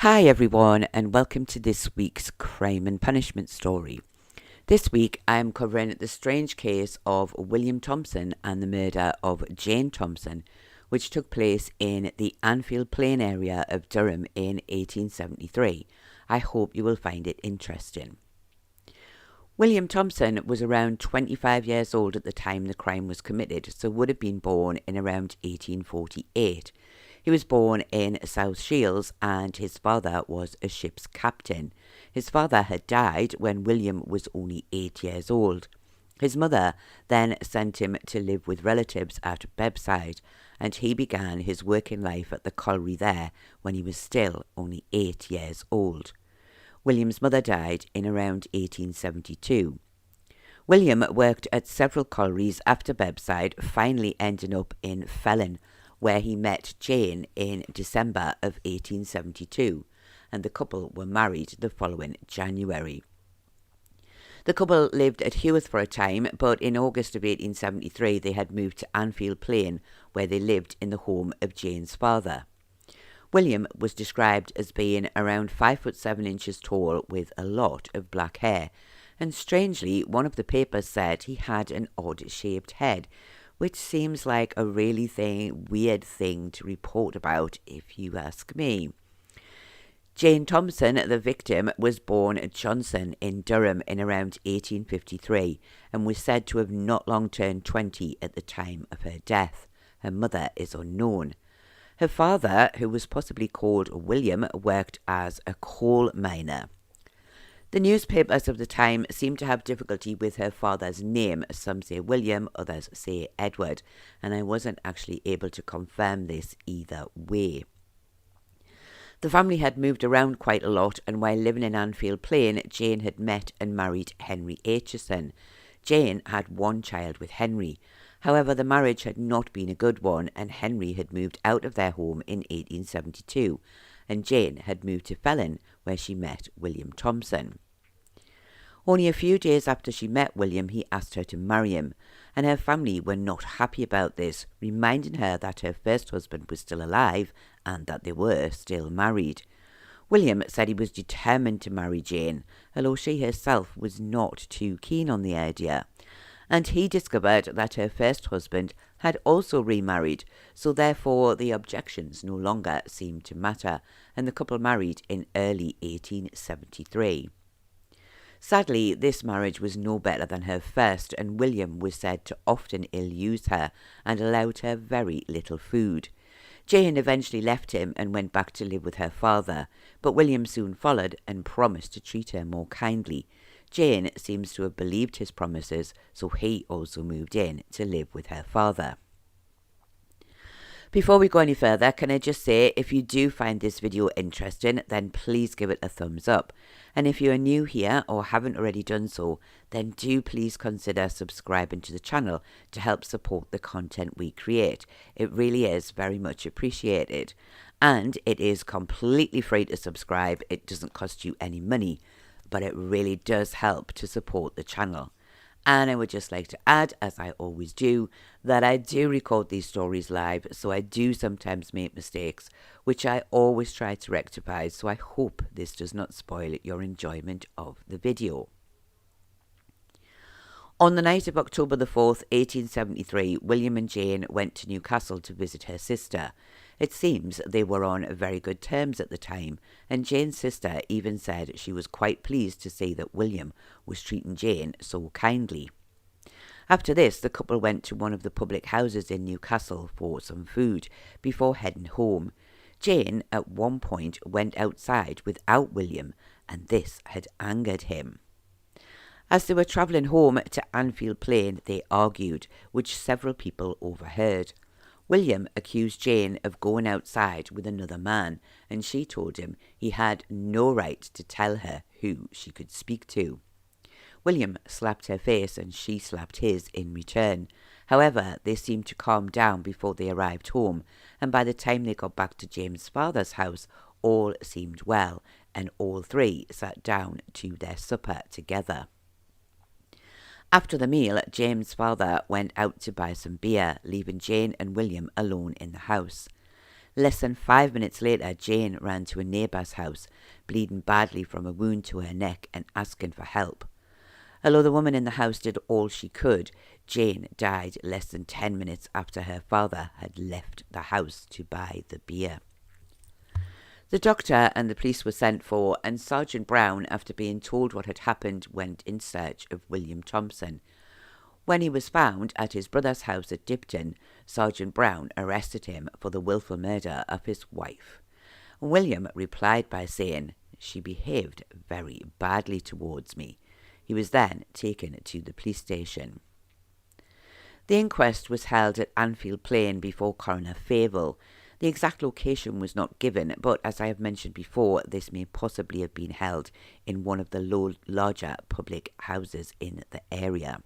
Hi everyone, and welcome to this week's Crime and Punishment story. This week I am covering the strange case of William Thompson and the murder of Jane Thompson, which took place in the Annfield Plain area of Durham in 1873. I hope you will find it interesting. William Thompson was around 25 years old at the time the crime was committed, so would have been born in around 1848. He was born in South Shields and his father was a ship's captain. His father had died when William was only 8 years old. His mother then sent him to live with relatives at Bebbside, and he began his working life at the colliery there when he was still only 8 years old. William's mother died in around 1872. William worked at several collieries after Bebbside, finally ending up in Felon, where he met Jane in December of 1872, and the couple were married the following January. The couple lived at Heworth for a time, but in August of 1873 they had moved to Annfield Plain, where they lived in the home of Jane's father. William was described as being around 5'7" tall with a lot of black hair, and strangely one of the papers said he had an odd-shaped head, which seems like a really weird thing to report about if you ask me. Jane Thompson, the victim, was born Johnson in Durham in around 1853 and was said to have not long turned 20 at the time of her death. Her mother is unknown. Her father, who was possibly called William, worked as a coal miner. The newspapers of the time seem to have difficulty with her father's name. Some say William, others say Edward, and I wasn't actually able to confirm this either way. The family had moved around quite a lot, and while living in Annfield Plain, Jane had met and married Henry Aitchison. Jane had one child with Henry. However, the marriage had not been a good one, and Henry had moved out of their home in 1872, and Jane had moved to Felon, where she met William Thompson. Only a few days after she met William, he asked her to marry him, and her family were not happy about this, reminding her that her first husband was still alive and that they were still married. William said he was determined to marry Jane, although she herself was not too keen on the idea, and he discovered that her first husband had also remarried, so therefore the objections no longer seemed to matter, and the couple married in early 1873. Sadly, this marriage was no better than her first, and William was said to often ill-use her and allowed her very little food. Jane eventually left him and went back to live with her father, but William soon followed and promised to treat her more kindly. Jane seems to have believed his promises, so he also moved in to live with her father. Before we go any further, can I just say, if you do find this video interesting, then please give it a thumbs up. And if you are new here or haven't already done so, then do please consider subscribing to the channel to help support the content we create. It really is very much appreciated. And it is completely free to subscribe. It doesn't cost you any money, but it really does help to support the channel. And I would just like to add, as I always do, that I do record these stories live, so I do sometimes make mistakes, which I always try to rectify, so I hope this does not spoil your enjoyment of the video. On the night of October the 4th, 1873, William and Jane went to Newcastle to visit her sister. It seems they were on very good terms at the time, and Jane's sister even said she was quite pleased to see that William was treating Jane so kindly. After this, the couple went to one of the public houses in Newcastle for some food before heading home. Jane at one point went outside without William, and this had angered him. As they were travelling home to Annfield Plain, they argued, which several people overheard. William accused Jane of going outside with another man, and she told him he had no right to tell her who she could speak to. William slapped her face and she slapped his in return. However, they seemed to calm down before they arrived home, and by the time they got back to Jane's father's house, all seemed well, and all three sat down to their supper together. After the meal, Jane's father went out to buy some beer, leaving Jane and William alone in the house. Less than 5 minutes later, Jane ran to a neighbour's house, bleeding badly from a wound to her neck and asking for help. Although the woman in the house did all she could, Jane died less than 10 minutes after her father had left the house to buy the beer. The doctor and the police were sent for, and Sergeant Brown, after being told what had happened, went in search of William Thompson. When he was found at his brother's house at Dipton, Sergeant Brown arrested him for the wilful murder of his wife. William replied by saying, "She behaved very badly towards me." He was then taken to the police station. The inquest was held at Annfield Plain before Coroner Fable. The exact location was not given, but as I have mentioned before, this may possibly have been held in one of the larger public houses in the area.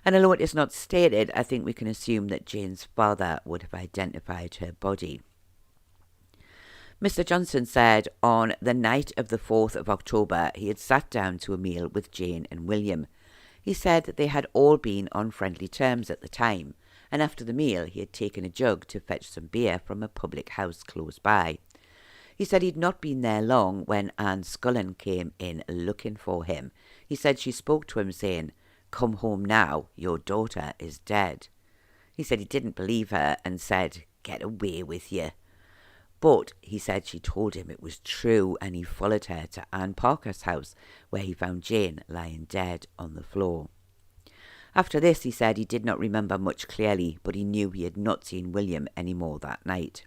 And although it is not stated, I think we can assume that Jane's father would have identified her body. Mr. Johnson said on the night of the 4th of October he had sat down to a meal with Jane and William. He said that they had all been on friendly terms at the time, and after the meal he had taken a jug to fetch some beer from a public house close by. He said he'd not been there long when Anne Scullen came in looking for him. He said she spoke to him saying, "Come home now, your daughter is dead." He said he didn't believe her and said, "Get away with you." But he said she told him it was true, and he followed her to Anne Parker's house, where he found Jane lying dead on the floor. After this, he said he did not remember much clearly, but he knew he had not seen William any more that night.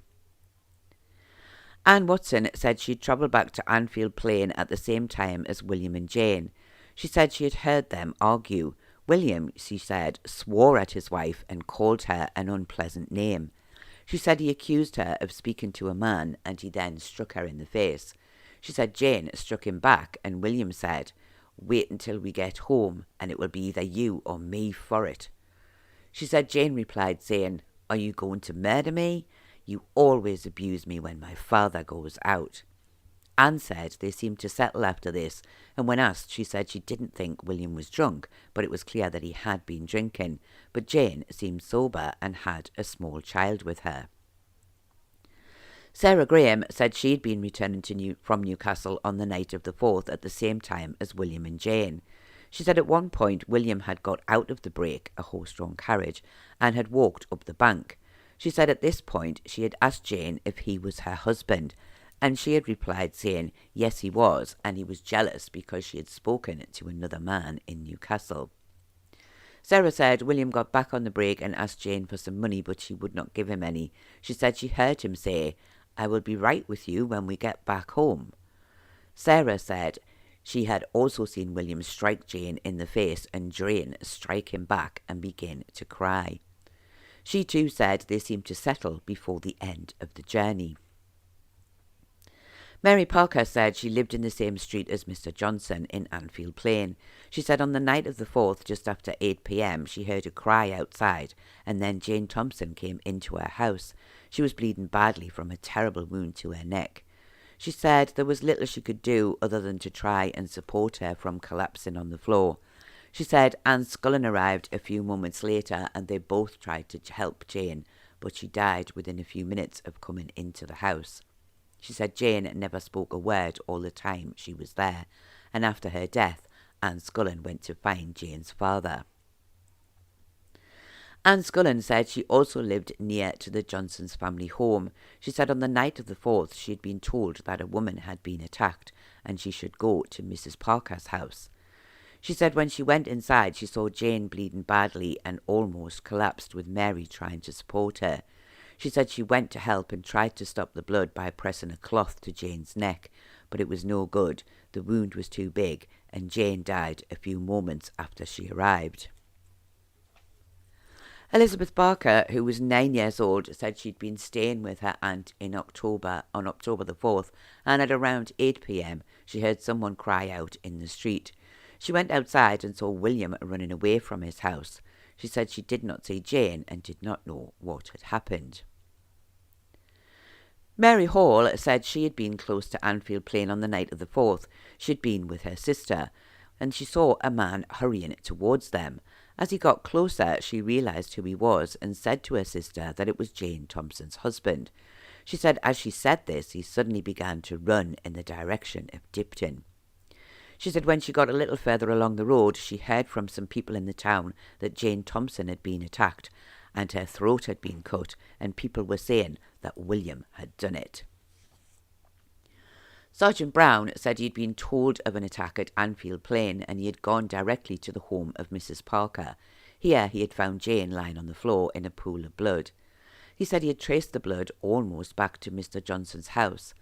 Anne Watson said she'd travelled back to Annfield Plain at the same time as William and Jane. She said she had heard them argue. William, she said, swore at his wife and called her an unpleasant name. She said he accused her of speaking to a man, and he then struck her in the face. She said Jane struck him back, and William said, "Wait until we get home, and it will be either you or me for it." She said Jane replied saying, "Are you going to murder me? You always abuse me when my father goes out." Anne said they seemed to settle after this, and when asked, she said she didn't think William was drunk, but it was clear that he had been drinking. But Jane seemed sober and had a small child with her. Sarah Graham said she'd been returning from Newcastle on the night of the 4th at the same time as William and Jane. She said at one point William had got out of the brake, a horse-drawn carriage, and had walked up the bank. She said at this point she had asked Jane if he was her husband, and she had replied saying yes he was, and he was jealous because she had spoken to another man in Newcastle. Sarah said William got back on the brake and asked Jane for some money, but she would not give him any. She said she heard him say, "I will be right with you when we get back home." Sarah said she had also seen William strike Jane in the face and Jane strike him back and begin to cry. She too said they seemed to settle before the end of the journey. Mary Parker said she lived in the same street as Mr. Johnson in Annfield Plain. She said on the night of the 4th, just after 8 p.m, she heard a cry outside, and then Jane Thompson came into her house. She was bleeding badly from a terrible wound to her neck. She said there was little she could do other than to try and support her from collapsing on the floor. She said Anne Scullen arrived a few moments later and they both tried to help Jane, but she died within a few minutes of coming into the house. She said Jane never spoke a word all the time she was there, and after her death, Anne Scullen went to find Jane's father. Anne Scullen said she also lived near to the Johnsons' family home. She said on the night of the 4th she had been told that a woman had been attacked and she should go to Mrs. Parker's house. She said when she went inside she saw Jane bleeding badly and almost collapsed with Mary trying to support her. She said she went to help and tried to stop the blood by pressing a cloth to Jane's neck, but it was no good. The wound was too big and Jane died a few moments after she arrived. Elizabeth Barker, who was 9 years old, said she'd been staying with her aunt on October the 4th, and at around 8 p.m. she heard someone cry out in the street. She went outside and saw William running away from his house. She said she did not see Jane and did not know what had happened. Mary Hall said she had been close to Annfield Plain on the night of the 4th. She had been with her sister, and she saw a man hurrying towards them. As he got closer, she realised who he was and said to her sister that it was Jane Thompson's husband. She said as she said this, he suddenly began to run in the direction of Dipton. She said when she got a little further along the road, she heard from some people in the town that Jane Thompson had been attacked and her throat had been cut, and people were saying that William had done it. Sergeant Brown said he'd been told of an attack at Annfield Plain and he had gone directly to the home of Mrs. Parker. Here he had found Jane lying on the floor in a pool of blood. He said he had traced the blood almost back to Mr. Johnson's house.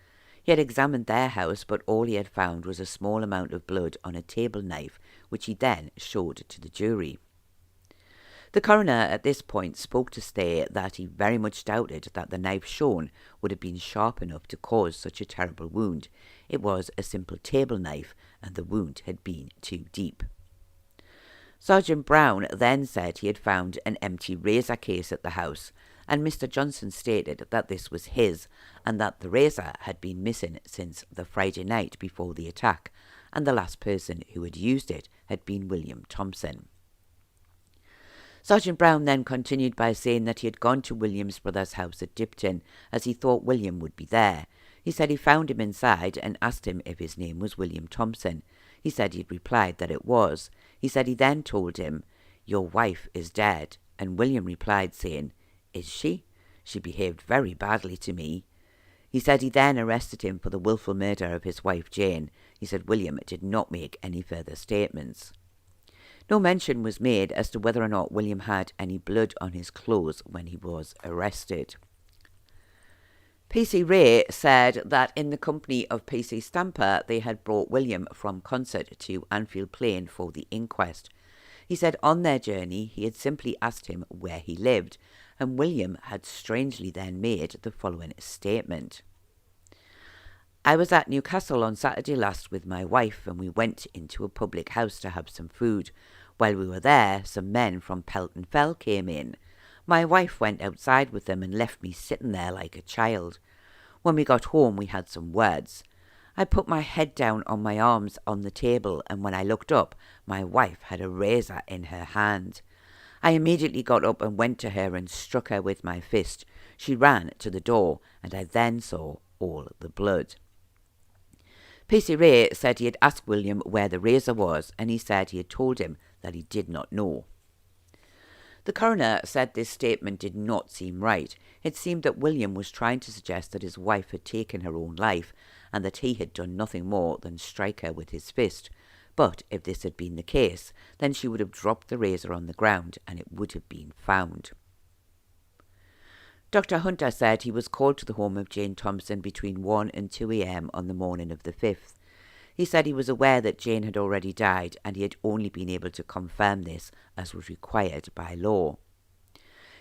He had examined their house, but all he had found was a small amount of blood on a table knife, which he then showed to the jury. The coroner at this point spoke to state that he very much doubted that the knife shown would have been sharp enough to cause such a terrible wound. It was a simple table knife, and the wound had been too deep. Sergeant Brown then said he had found an empty razor case at the house, and Mr. Johnson stated that this was his, and that the razor had been missing since the Friday night before the attack, and the last person who had used it had been William Thompson. Sergeant Brown then continued by saying that he had gone to William's brother's house at Dipton, as he thought William would be there. He said he found him inside and asked him if his name was William Thompson. He said he'd replied that it was. He said he then told him, "Your wife is dead," and William replied saying, "Is she? She behaved very badly to me." He said he then arrested him for the wilful murder of his wife Jane. He said William did not make any further statements. No mention was made as to whether or not William had any blood on his clothes when he was arrested. P.C. Ray said that in the company of P.C. Stamper, they had brought William from concert to Annfield Plain for the inquest. He said on their journey he had simply asked him where he lived, and William had strangely then made the following statement. "I was at Newcastle on Saturday last with my wife, and we went into a public house to have some food. While we were there, some men from Pelton Fell came in. My wife went outside with them and left me sitting there like a child. When we got home, we had some words. I put my head down on my arms on the table, and when I looked up, my wife had a razor in her hand. I immediately got up and went to her and struck her with my fist. She ran to the door, and I then saw all the blood." P.C. Ray said he had asked William where the razor was, and he said he had told him that he did not know. The coroner said this statement did not seem right. It seemed that William was trying to suggest that his wife had taken her own life, and that he had done nothing more than strike her with his fist. But if this had been the case, then she would have dropped the razor on the ground, and it would have been found. Dr. Hunter said he was called to the home of Jane Thompson between 1 and 2 a.m. on the morning of the 5th. He said he was aware that Jane had already died, and he had only been able to confirm this as was required by law.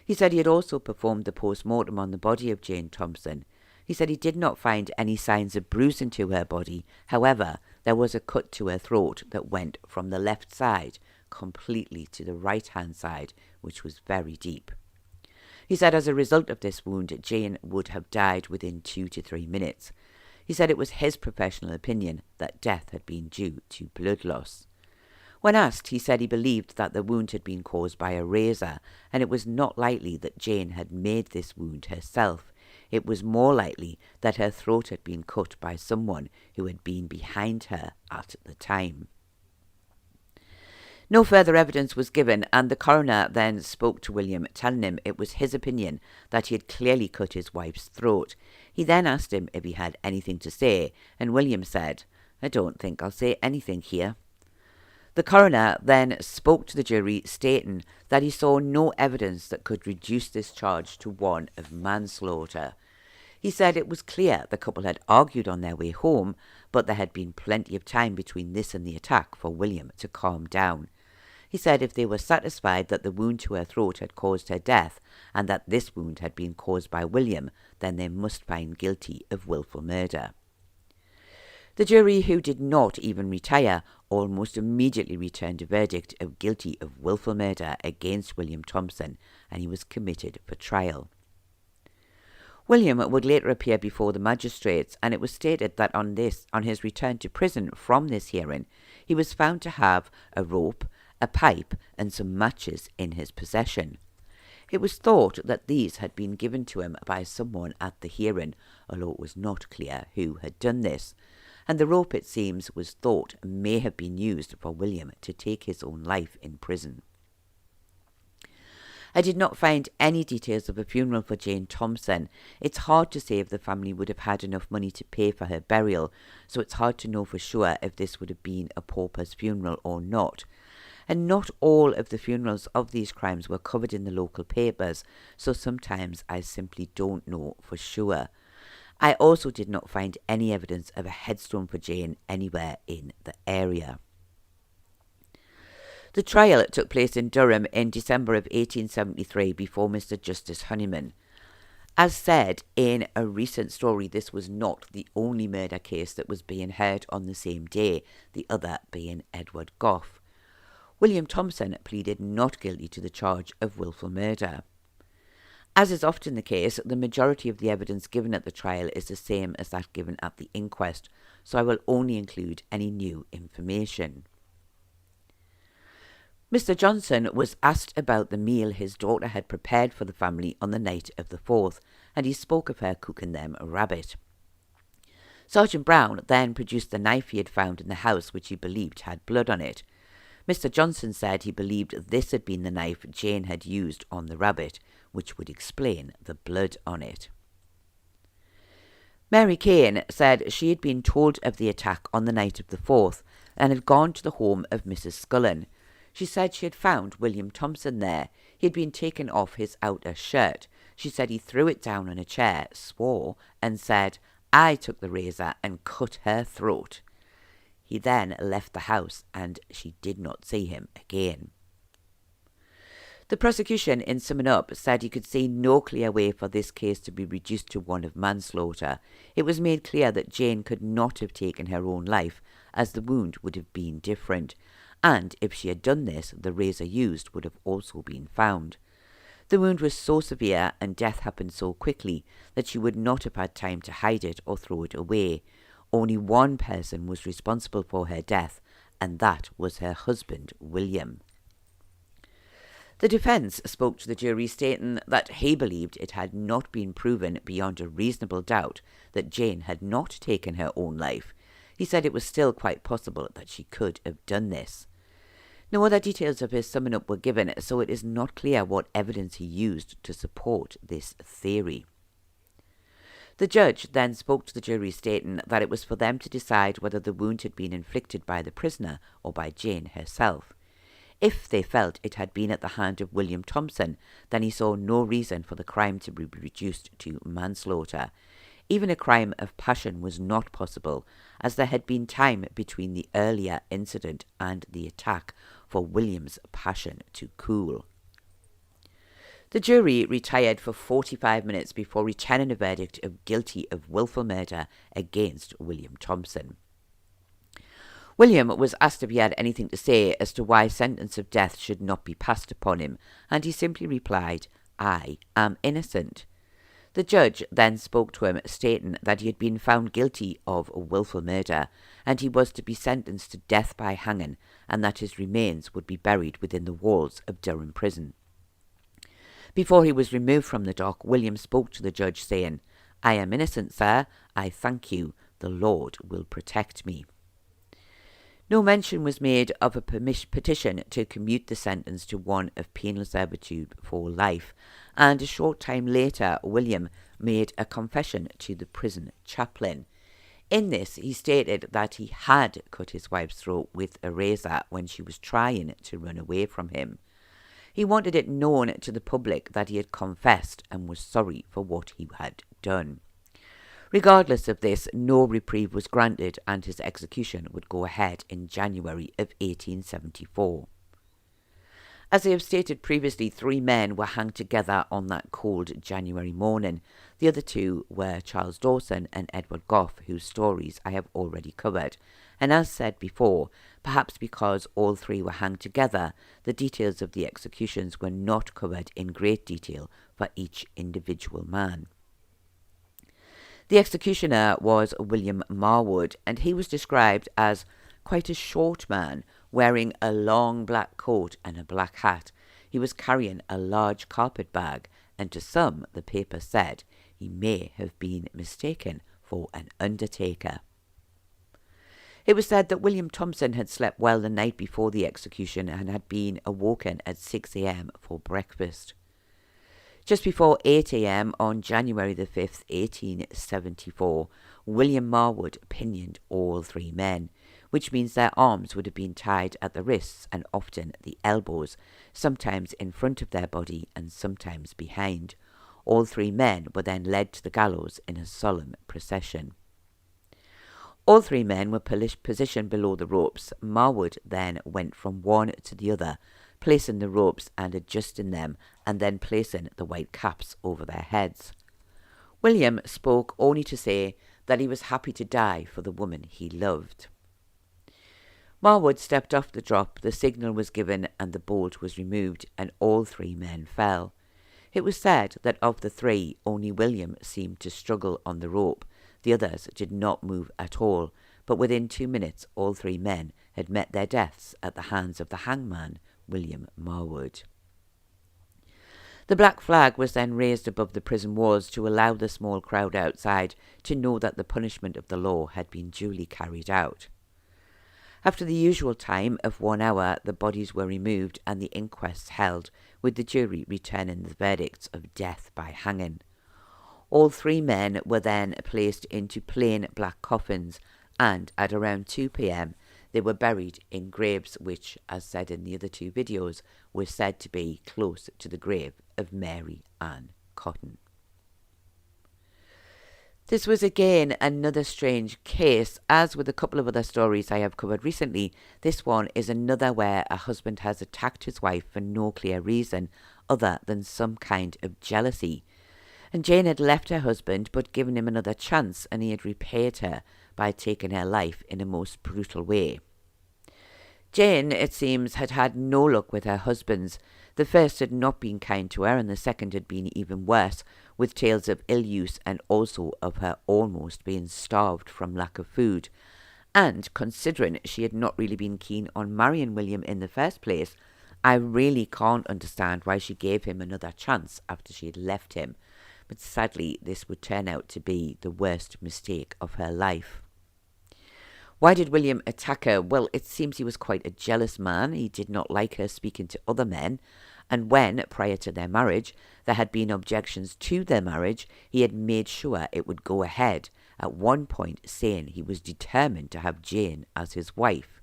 He said he had also performed the post-mortem on the body of Jane Thompson. He said he did not find any signs of bruising to her body. However, there was a cut to her throat that went from the left side completely to the right-hand side, which was very deep. He said as a result of this wound, Jane would have died within 2 to 3 minutes. He said it was his professional opinion that death had been due to blood loss. When asked, he said he believed that the wound had been caused by a razor, and it was not likely that Jane had made this wound herself. It was more likely that her throat had been cut by someone who had been behind her at the time. No further evidence was given, and the coroner then spoke to William, telling him it was his opinion that he had clearly cut his wife's throat. He then asked him if he had anything to say, and William said, "I don't think I'll say anything here." The coroner then spoke to the jury, stating that he saw no evidence that could reduce this charge to one of manslaughter. He said it was clear the couple had argued on their way home, but there had been plenty of time between this and the attack for William to calm down. He said if they were satisfied that the wound to her throat had caused her death, and that this wound had been caused by William, then they must find guilty of wilful murder. The jury, who did not even retire, almost immediately returned a verdict of guilty of wilful murder against William Thompson, and he was committed for trial. William would later appear before the magistrates, and it was stated that on his return to prison from this hearing, he was found to have a rope, a pipe, and some matches in his possession. It was thought that these had been given to him by someone at the hearing, although it was not clear who had done this, and the rope, it seems, was thought may have been used for William to take his own life in prison. I did not find any details of a funeral for Jane Thompson. It's hard to say if the family would have had enough money to pay for her burial, so it's hard to know for sure if this would have been a pauper's funeral or not. And not all of the funerals of these crimes were covered in the local papers, so sometimes I simply don't know for sure. I also did not find any evidence of a headstone for Jane anywhere in the area. The trial took place in Durham in December of 1873 before Mr. Justice Honeyman. As said in a recent story, this was not the only murder case that was being heard on the same day, the other being Edward Goff. William Thompson pleaded not guilty to the charge of wilful murder. As is often the case, the majority of the evidence given at the trial is the same as that given at the inquest, so I will only include any new information. Mr. Johnson was asked about the meal his daughter had prepared for the family on the night of the 4th, and he spoke of her cooking them a rabbit. Sergeant Brown then produced the knife he had found in the house, which he believed had blood on it. Mr. Johnson said he believed this had been the knife Jane had used on the rabbit, which would explain the blood on it. Mary Kane said she had been told of the attack on the night of the 4th and had gone to the home of Mrs. Scullen. She said she had found William Thompson there. He had been taken off his outer shirt. She said he threw it down on a chair, swore, and said, "I took the razor and cut her throat." He then left the house and she did not see him again. The prosecution, in summing up, said he could see no clear way for this case to be reduced to one of manslaughter. It was made clear that Jane could not have taken her own life, as the wound would have been different, and if she had done this, the razor used would have also been found. The wound was so severe and death happened so quickly that she would not have had time to hide it or throw it away. Only one person was responsible for her death, and that was her husband, William. The defence spoke to the jury, stating that he believed it had not been proven beyond a reasonable doubt that Jane had not taken her own life. He said it was still quite possible that she could have done this. No other details of his summing up were given, so it is not clear what evidence he used to support this theory. The judge then spoke to the jury, stating that it was for them to decide whether the wound had been inflicted by the prisoner or by Jane herself. If they felt it had been at the hand of William Thompson, then he saw no reason for the crime to be reduced to manslaughter. Even a crime of passion was not possible, as there had been time between the earlier incident and the attack for William's passion to cool. The jury retired for 45 minutes before returning a verdict of guilty of wilful murder against William Thompson. William was asked if he had anything to say as to why sentence of death should not be passed upon him, and he simply replied, "I am innocent." The judge then spoke to him, stating that he had been found guilty of wilful murder, and he was to be sentenced to death by hanging, and that his remains would be buried within the walls of Durham prison. Before he was removed from the dock, William spoke to the judge, saying, "I am innocent, sir. I thank you. The Lord will protect me." No mention was made of a petition to commute the sentence to one of penal servitude for life, and a short time later William made a confession to the prison chaplain. In this, he stated that he had cut his wife's throat with a razor when she was trying to run away from him. He wanted it known to the public that he had confessed and was sorry for what he had done. Regardless of this, no reprieve was granted, and his execution would go ahead in January of 1874. As I have stated previously, 3 men were hanged together on that cold January morning. The other 2 were Charles Dawson and Edward Goff, whose stories I have already covered. And as said before, perhaps because all 3 were hanged together, the details of the executions were not covered in great detail for each individual man. The executioner was William Marwood, and he was described as quite a short man, wearing a long black coat and a black hat. He was carrying a large carpet bag, and to some, the paper said, he may have been mistaken for an undertaker. It was said that William Thompson had slept well the night before the execution and had been awoken at 6 a.m. for breakfast. Just before 8 a.m. on January the 5th, 1874, William Marwood pinioned all three men, which means their arms would have been tied at the wrists and often the elbows, sometimes in front of their body and sometimes behind. All three men were then led to the gallows in a solemn procession. All three men were positioned below the ropes. Marwood then went from one to the other, placing the ropes and adjusting them, and then placing the white caps over their heads. William spoke only to say that he was happy to die for the woman he loved. Marwood stepped off the drop, the signal was given, and the bolt was removed, and all three men fell. It was said that of the three, only William seemed to struggle on the rope. The others did not move at all, but within 2 minutes all three men had met their deaths at the hands of the hangman, William Marwood. The black flag was then raised above the prison walls to allow the small crowd outside to know that the punishment of the law had been duly carried out. After the usual time of 1 hour, the bodies were removed and the inquest held, with the jury returning the verdicts of death by hanging. All three men were then placed into plain black coffins, and at around 2 p.m. they were buried in graves which, as said in the other two videos, were said to be close to the grave of Mary Ann Cotton. This was again another strange case. As with a couple of other stories I have covered recently, this one is another where a husband has attacked his wife for no clear reason other than some kind of jealousy. And Jane had left her husband but given him another chance, and he had repaid her by taking her life in a most brutal way. Jane, it seems, had had no luck with her husbands. The first had not been kind to her, and the second had been even worse, with tales of ill use and also of her almost being starved from lack of food. And considering she had not really been keen on marrying William in the first place, I really can't understand why she gave him another chance after she had left him. But sadly, this would turn out to be the worst mistake of her life. Why did William attack her? Well, it seems he was quite a jealous man. He did not like her speaking to other men. And when, prior to their marriage, there had been objections to their marriage, he had made sure it would go ahead, at one point saying he was determined to have Jane as his wife.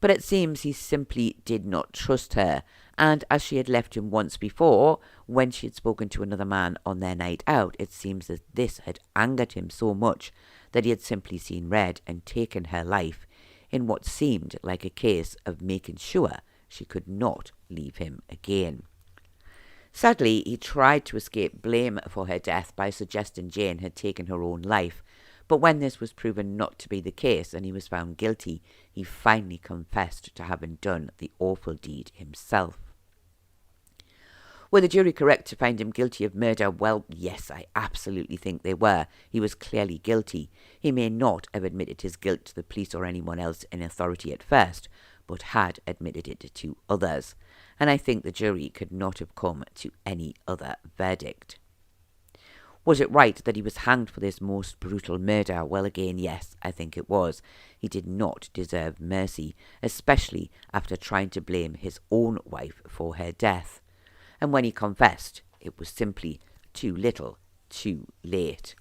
But it seems he simply did not trust her, and as she had left him once before, when she had spoken to another man on their night out, it seems that this had angered him so much that he had simply seen red and taken her life in what seemed like a case of making sure she could not leave him again. Sadly, he tried to escape blame for her death by suggesting Jane had taken her own life, but when this was proven not to be the case and he was found guilty, he finally confessed to having done the awful deed himself. Were the jury correct to find him guilty of murder? Well, yes, I absolutely think they were. He was clearly guilty. He may not have admitted his guilt to the police or anyone else in authority at first, but had admitted it to others. And I think the jury could not have come to any other verdict. Was it right that he was hanged for this most brutal murder? Well, again, yes, I think it was. He did not deserve mercy, especially after trying to blame his own wife for her death. And when he confessed, it was simply too little, too late.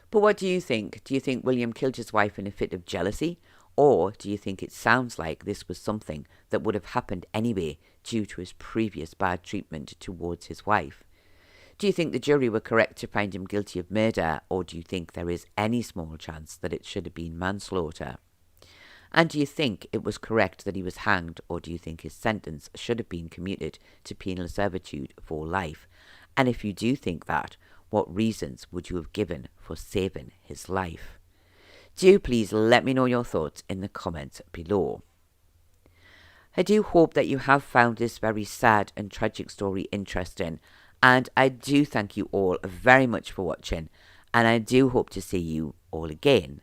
But what do you think? Do you think William killed his wife in a fit of jealousy? Or do you think it sounds like this was something that would have happened anyway due to his previous bad treatment towards his wife? Do you think the jury were correct to find him guilty of murder, or do you think there is any small chance that it should have been manslaughter? And do you think it was correct that he was hanged, or do you think his sentence should have been commuted to penal servitude for life? And if you do think that, what reasons would you have given for saving his life? Do please let me know your thoughts in the comments below. I do hope that you have found this very sad and tragic story interesting, and I do thank you all very much for watching, and I do hope to see you all again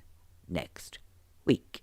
next week.